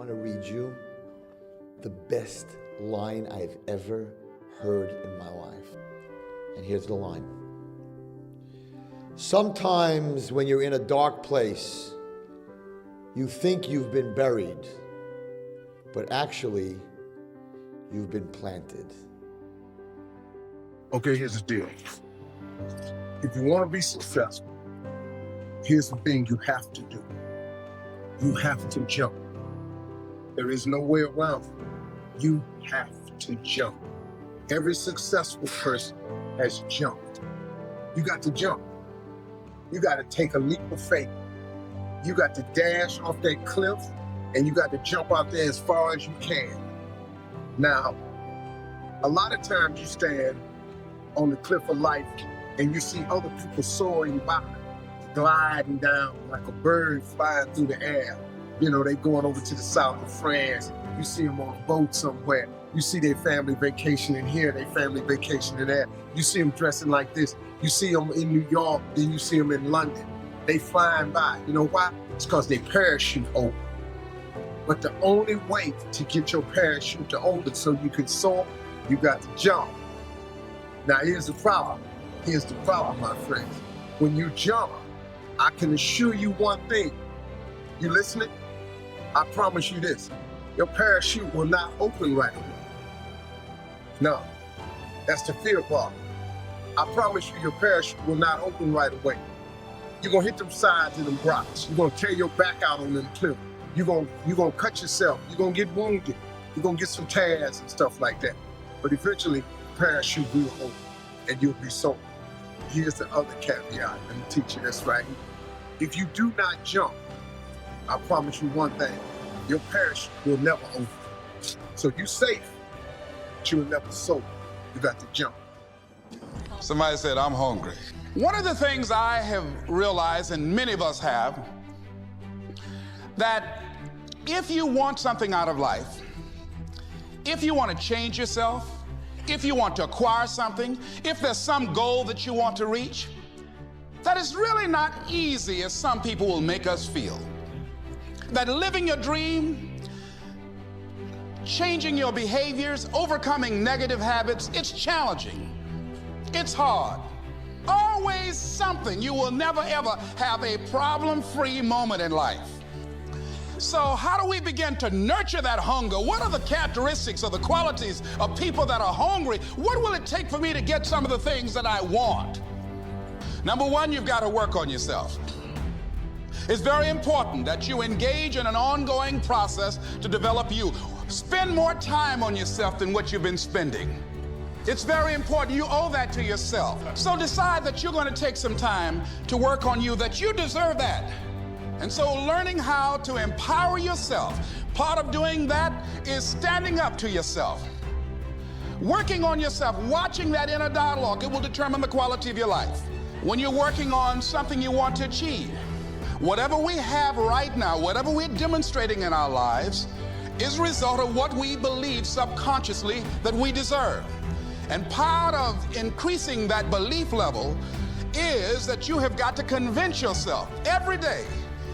want to read you the best line I've ever heard in my life. And here's the line. Sometimes when you're in a dark place, you think you've been buried, but actually, you've been planted. Okay, here's the deal. If you want to be successful, here's the thing you have to do. You have to jump. There is no way around it. You have to jump. Every successful person has jumped. You got to jump. You got to take a leap of faith. You got to dash off that cliff, and you got to jump out there as far as you can. Now, a lot of times you stand on the cliff of life and you see other people soaring by, gliding down like a bird flying through the air. You know, they going over to the south of France. You see them on a boat somewhere. You see their family vacationing here, their family vacationing there. You see them dressing like this. You see them in New York, then you see them in London. They flying by. You know why? It's because they parachute open. But the only way to get your parachute to open so you can soar, you got to jump. Now here's the problem. Here's the problem, my friends. When you jump, I can assure you one thing. You listening? I promise you this. Your parachute will not open right away. No, that's the fear part. I promise you your parachute will not open right away. You're gonna hit them sides of them rocks. You're gonna tear your back out on them cliff. You're gonna cut yourself. You're gonna get wounded. You're gonna get some tears and stuff like that. But eventually, the parachute will open and you'll be sold. Here's the other caveat. Let me teach you this right here. If you do not jump, I promise you one thing, your parachute will never open. So you're safe, but you will never soar. You got to jump. Somebody said, I'm hungry. One of the things I have realized, and many of us have, that if you want something out of life, if you want to change yourself, if you want to acquire something, if there's some goal that you want to reach, that is really not easy as some people will make us feel. That living your dream, changing your behaviors, overcoming negative habits, it's challenging. It's hard. Always something. You will never ever have a problem-free moment in life. So how do we begin to nurture that hunger? What are the characteristics or the qualities of people that are hungry? What will it take for me to get some of the things that I want? Number one, you've got to work on yourself. It's very important that you engage in an ongoing process to develop you. Spend more time on yourself than what you've been spending. It's very important. You owe that to yourself. So decide that you're going to take some time to work on you, that you deserve that. And so learning how to empower yourself, part of doing that is standing up to yourself. Working on yourself, watching that inner dialogue, it will determine the quality of your life. When you're working on something you want to achieve, whatever we have right now, whatever we're demonstrating in our lives, is a result of what we believe subconsciously that we deserve. And part of increasing that belief level is that you have got to convince yourself every day.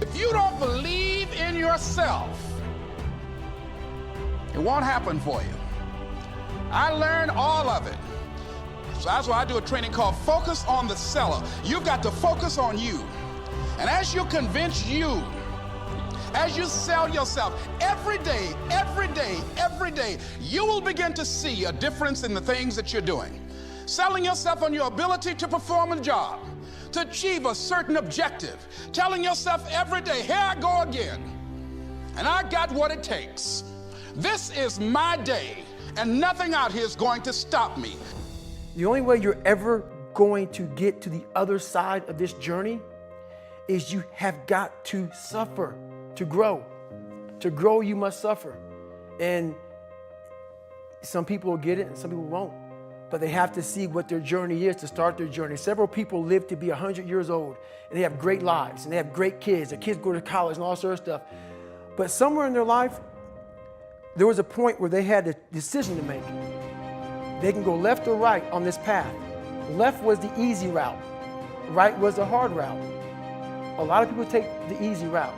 If you don't believe in yourself, it won't happen for you. I learned all of it. So that's why I do a training called Focus on the Seller. You've got to focus on you. And as you convince you, as you sell yourself every day, you will begin to see a difference in the things that you're doing. Selling yourself on your ability to perform a job, to achieve a certain objective. Telling yourself every day, here I go again, and I got what it takes. This is my day, and nothing out here is going to stop me. The only way you're ever going to get to the other side of this journey is you have got to suffer to grow. To grow, you must suffer. And some people will get it and some people won't. But they have to see what their journey is to start their journey. Several people live to be 100 years old and they have great lives and they have great kids. Their kids go to college and all sorts of stuff. But somewhere in their life, there was a point where they had a decision to make. They can go left or right on this path. Left was the easy route. Right was the hard route. A lot of people take the easy route.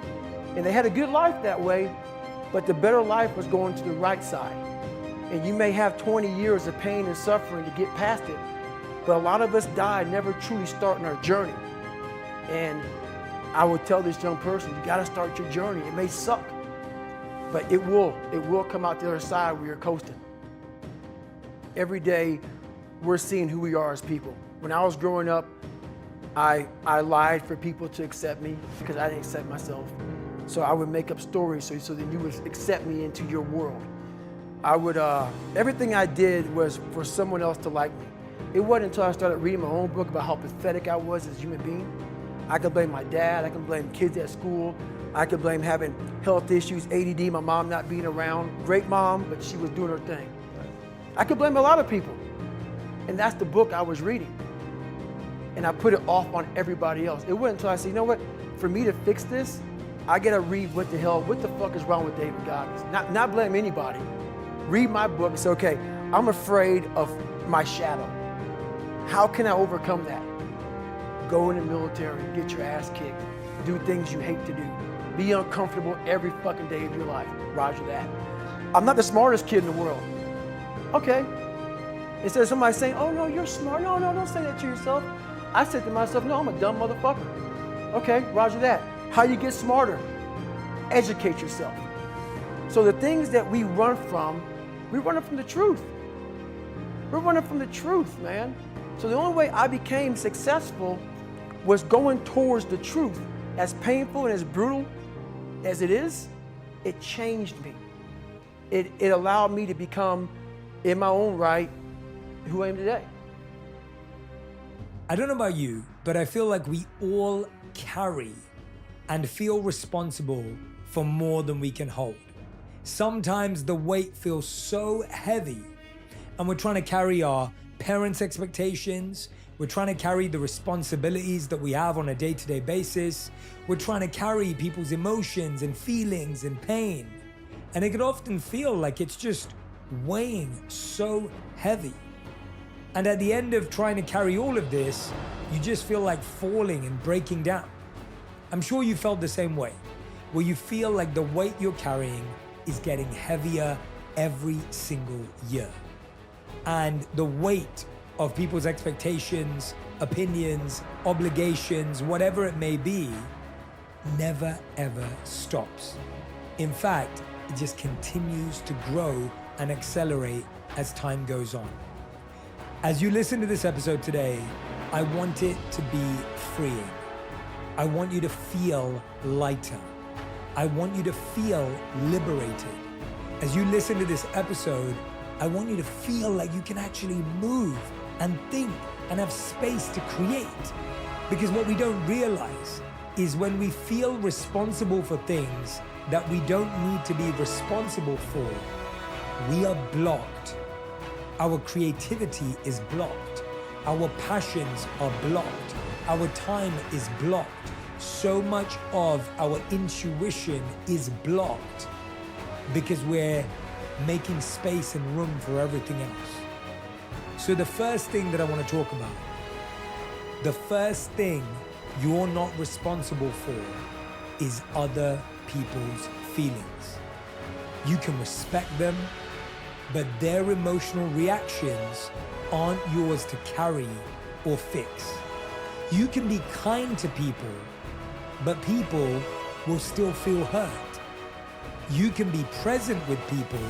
And they had a good life that way, But the better life was going to the right side. And you may have 20 years of pain and suffering to get past it, but a lot of us die never truly starting our journey. And I would tell this young person, you gotta start your journey. It may suck, but it will come out the other side where you're coasting. Every day, we're seeing who we are as people. When I was growing up, I lied for people to accept me because I didn't accept myself. So I would make up stories so that you would accept me into your world. Everything I did was for someone else to like me. It wasn't until I started reading my own book about how pathetic I was as a human being. I could blame my dad, I could blame kids at school, I could blame having health issues, ADD, my mom not being around. Great mom, but she was doing her thing. I could blame a lot of people. And that's the book I was reading. And I put it off on everybody else. It wasn't until I said, you know what, for me to fix this, I gotta read what the fuck is wrong with David Goggins? Not blame anybody. Read my book and say, okay, I'm afraid of my shadow. How can I overcome that? Go in the military, get your ass kicked, do things you hate to do, be uncomfortable every fucking day of your life. Roger that. I'm not the smartest kid in the world. Okay. Instead of somebody saying, oh no, you're smart. No, don't say that to yourself. I said to myself, no, I'm a dumb motherfucker. Okay, roger that. How you get smarter? Educate yourself. So the things that we run from the truth. We're running from the truth, man. So the only way I became successful was going towards the truth. As painful and as brutal as it is, it changed me. It allowed me to become, in my own right, who I am today. I don't know about you, but I feel like we all carry and feel responsible for more than we can hold. Sometimes the weight feels so heavy and we're trying to carry our parents' expectations, we're trying to carry the responsibilities that we have on a day-to-day basis, we're trying to carry people's emotions and feelings and pain, and it can often feel like it's just weighing so heavy. And at the end of trying to carry all of this, you just feel like falling and breaking down. I'm sure you felt the same way, where you feel like the weight you're carrying is getting heavier every single year. And the weight of people's expectations, opinions, obligations, whatever it may be, never ever stops. In fact, it just continues to grow and accelerate as time goes on. As you listen to this episode today, I want it to be freeing. I want you to feel lighter. I want you to feel liberated. As you listen to this episode, I want you to feel like you can actually move and think and have space to create. Because what we don't realize is when we feel responsible for things that we don't need to be responsible for, we are blocked. Our creativity is blocked. Our passions are blocked. Our time is blocked. So much of our intuition is blocked because we're making space and room for everything else. So the first thing that I want to talk about, the first thing you're not responsible for is other people's feelings. You can respect them, but their emotional reactions aren't yours to carry or fix. You can be kind to people, but people will still feel hurt. You can be present with people,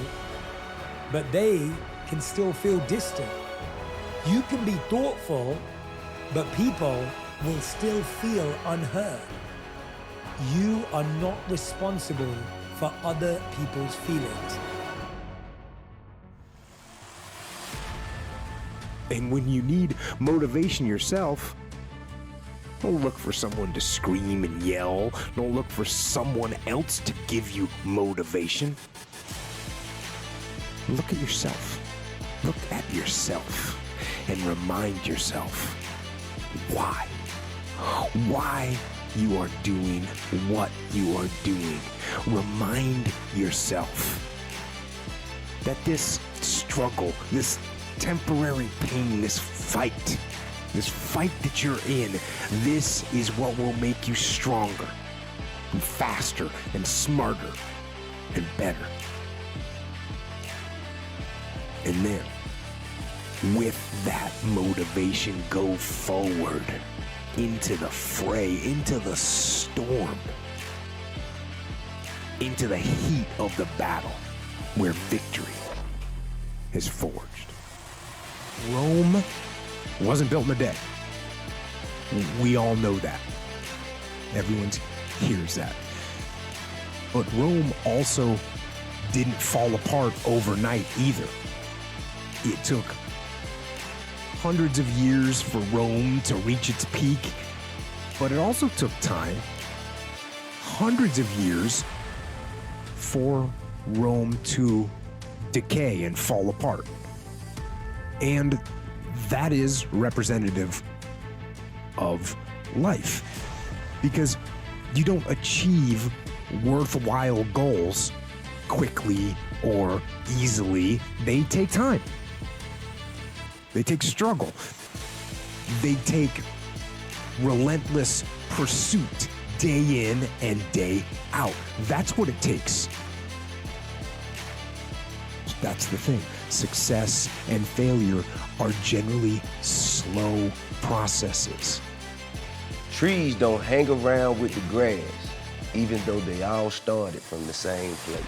but they can still feel distant. You can be thoughtful, but people will still feel unheard. You are not responsible for other people's feelings. And when you need motivation yourself, don't look for someone to scream and yell. Don't look for someone else to give you motivation. Look at yourself. Look at yourself and remind yourself why. Why you are doing what you are doing. Remind yourself that this struggle, this temporary pain, this fight that you're in, this is what will make you stronger and faster and smarter. and better. And then, with that motivation, go forward into the fray, into the storm, into the heat of the battle where victory is forged. Rome wasn't built in a day. We all know that. Everyone hears that. But Rome also didn't fall apart overnight either. It took hundreds of years for Rome to reach its peak, but it also took time, hundreds of years, for Rome to decay and fall apart. And that is representative of life, because you don't achieve worthwhile goals quickly or easily. They take time. They take struggle. They take relentless pursuit day in and day out. That's what it takes. That's the thing. Success and failure are generally slow processes. Trees don't hang around with the grass, even though they all started from the same place.